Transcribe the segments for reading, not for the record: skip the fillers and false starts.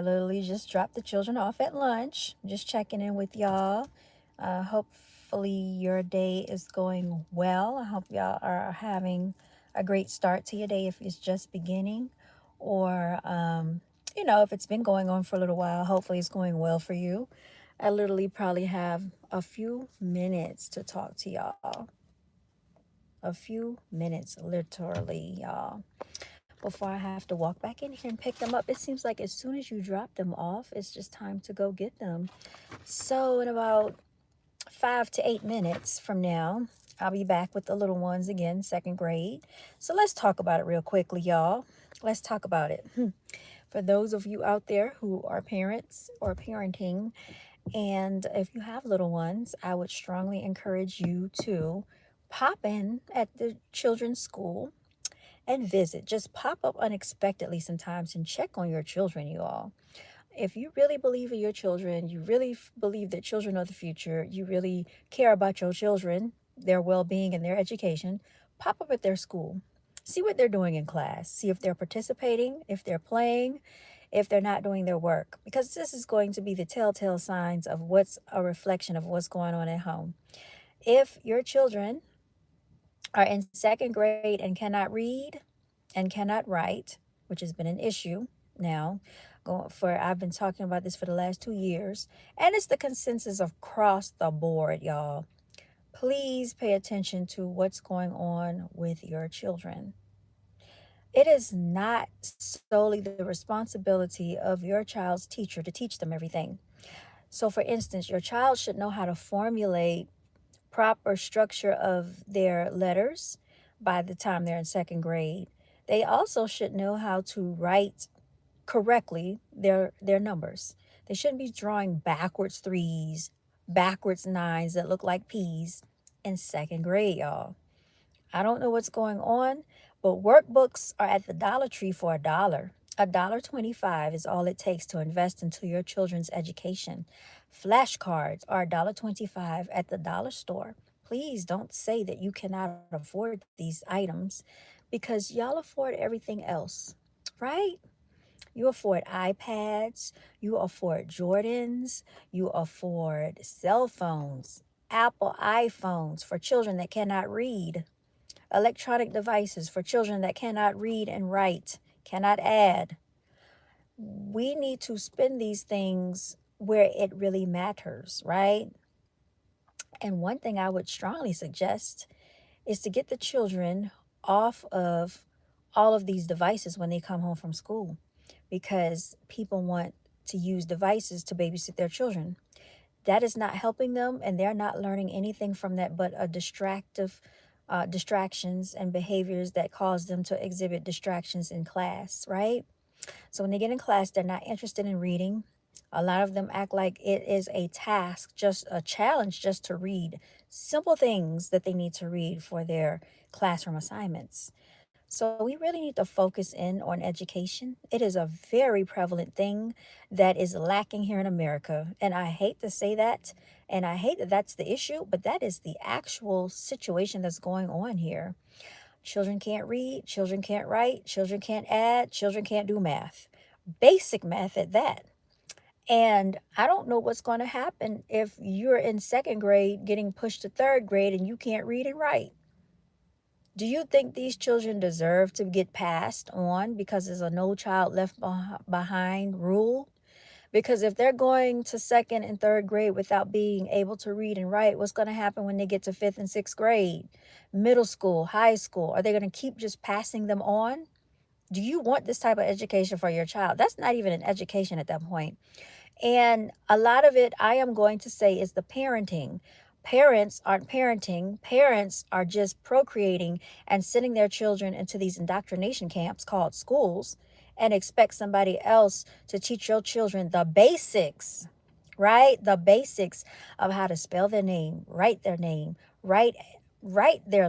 literally just dropped the children off at lunch. Just checking in with y'all. Hopefully, your day is going well. I hope y'all are having a great start to your day if it's just beginning, or, if it's been going on for a little while, hopefully it's going well for you. I literally probably have a few minutes to talk to y'all. A few minutes, literally, y'all, before I have to walk back in here and pick them up. It seems like as soon as you drop them off, it's just time to go get them. So, in about 5 to 8 minutes from now, I'll be back with the little ones again, second grade. So, let's talk about it real quickly, y'all. Let's talk about it. For those of you out there who are parents or parenting, and if you have little ones, I would strongly encourage you to pop in at the children's school and visit. Just pop up unexpectedly sometimes and check on your children, you all. If you really believe in your children, you really believe that children are the future, you really care about your children, their well being, and their education, pop up at their school. See what they're doing in class. See if they're participating, if they're playing, if they're not doing their work. Because this is going to be the telltale signs of what's a reflection of what's going on at home. If your children are in second grade and cannot read and cannot write, which has been an issue now, I've been talking about this for the last 2 years, and it's the consensus across the board, y'all. Please pay attention to what's going on with your children. It is not solely the responsibility of your child's teacher to teach them everything. So, for instance, your child should know how to formulate proper structure of their letters by the time they're in second grade. They also should know how to write correctly their numbers. They shouldn't be drawing backwards threes, backwards nines that look like peas in second grade, y'all. I don't know what's going on, but workbooks are at the Dollar Tree for $1. $1.25 is all it takes to invest into your children's education. Flashcards are $1.25 at the dollar store. Please don't say that you cannot afford these items because y'all afford everything else, right? You afford iPads, you afford Jordans, you afford cell phones, Apple iPhones for children that cannot read, electronic devices for children that cannot read and write, cannot add. We need to spend these things where it really matters, right? And one thing I would strongly suggest is to get the children off of all of these devices when they come home from school because people want to use devices to babysit their children. That is not helping them, and they're not learning anything from that but a distractions and behaviors that cause them to exhibit distractions in class, right? So when they get in class, they're not interested in reading. A lot of them act like it is a task, just a challenge, just to read simple things that they need to read for their classroom assignments. So we really need to focus in on education. It is a very prevalent thing that is lacking here in America. And I hate to say that, and I hate that that's the issue, but that is the actual situation that's going on here. Children can't read, children can't write, children can't add, children can't do math. Basic math at that. And I don't know what's going to happen if you're in second grade getting pushed to third grade and you can't read and write. Do you think these children deserve to get passed on because there's a no child left behind rule? Because if they're going to second and third grade without being able to read and write, what's going to happen when they get to fifth and sixth grade, middle school, high school? Are they going to keep just passing them on? Do you want this type of education for your child? That's not even an education at that point. And a lot of it, I am going to say, is the parenting. Parents aren't parenting. Parents are just procreating and sending their children into these indoctrination camps called schools and expect somebody else to teach your children the basics, right? The basics of how to spell their name, write their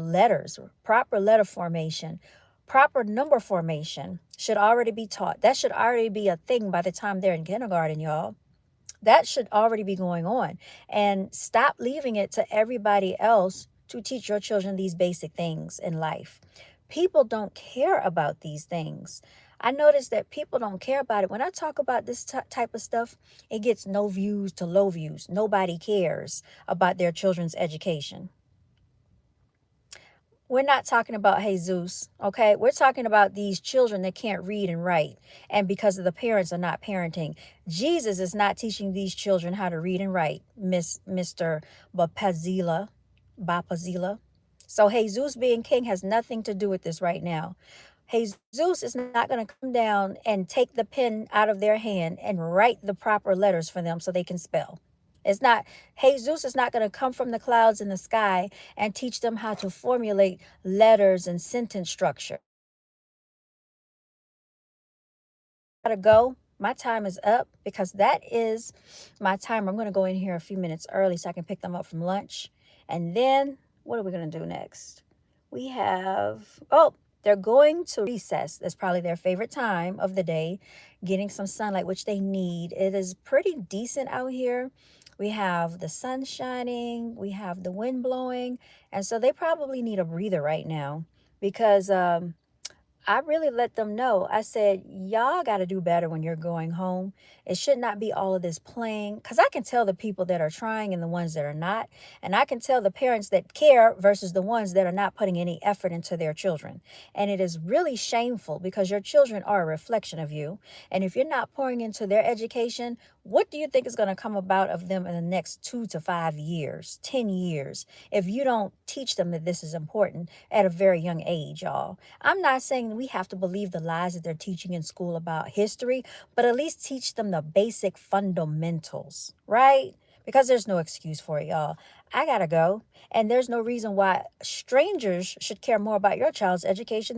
letters, proper letter formation, proper number formation should already be taught. That should already be a thing by the time they're in kindergarten, y'all. That should already be going on. And stop leaving it to everybody else to teach your children these basic things in life. People don't care about these things. I notice that people don't care about it. When I talk about this type of stuff, it gets no views to low views. Nobody cares about their children's education. We're not talking about Jesus, okay? We're talking about these children that can't read and write, and because of the parents are not parenting. Jesus is not teaching these children how to read and write, Mr. Bapazila. So Jesus being king has nothing to do with this right now. Jesus is not going to come down and take the pen out of their hand and write the proper letters for them so they can spell. It's not, Jesus is not going to come from the clouds in the sky and teach them how to formulate letters and sentence structure. Gotta go. My time is up because that is my time. I'm going to go in here a few minutes early so I can pick them up from lunch. And then what are we going to do next? We have, oh, they're going to recess. That's probably their favorite time of the day, getting some sunlight, which they need. It is pretty decent out here. We have the sun shining, we have the wind blowing, and so they probably need a breather right now because I really let them know. I said, y'all got to do better when you're going home. It should not be all of this playing. Because I can tell the people that are trying and the ones that are not. And I can tell the parents that care versus the ones that are not putting any effort into their children. And it is really shameful because your children are a reflection of you. And if you're not pouring into their education, what do you think is going to come about of them in the next 2 to 5 years, 10 years, if you don't teach them that this is important at a very young age, y'all? I'm not saying we have to believe the lies that they're teaching in school about history, but at least teach them the basic fundamentals, right? Because there's no excuse for it, y'all. I gotta go. And there's no reason why strangers should care more about your child's education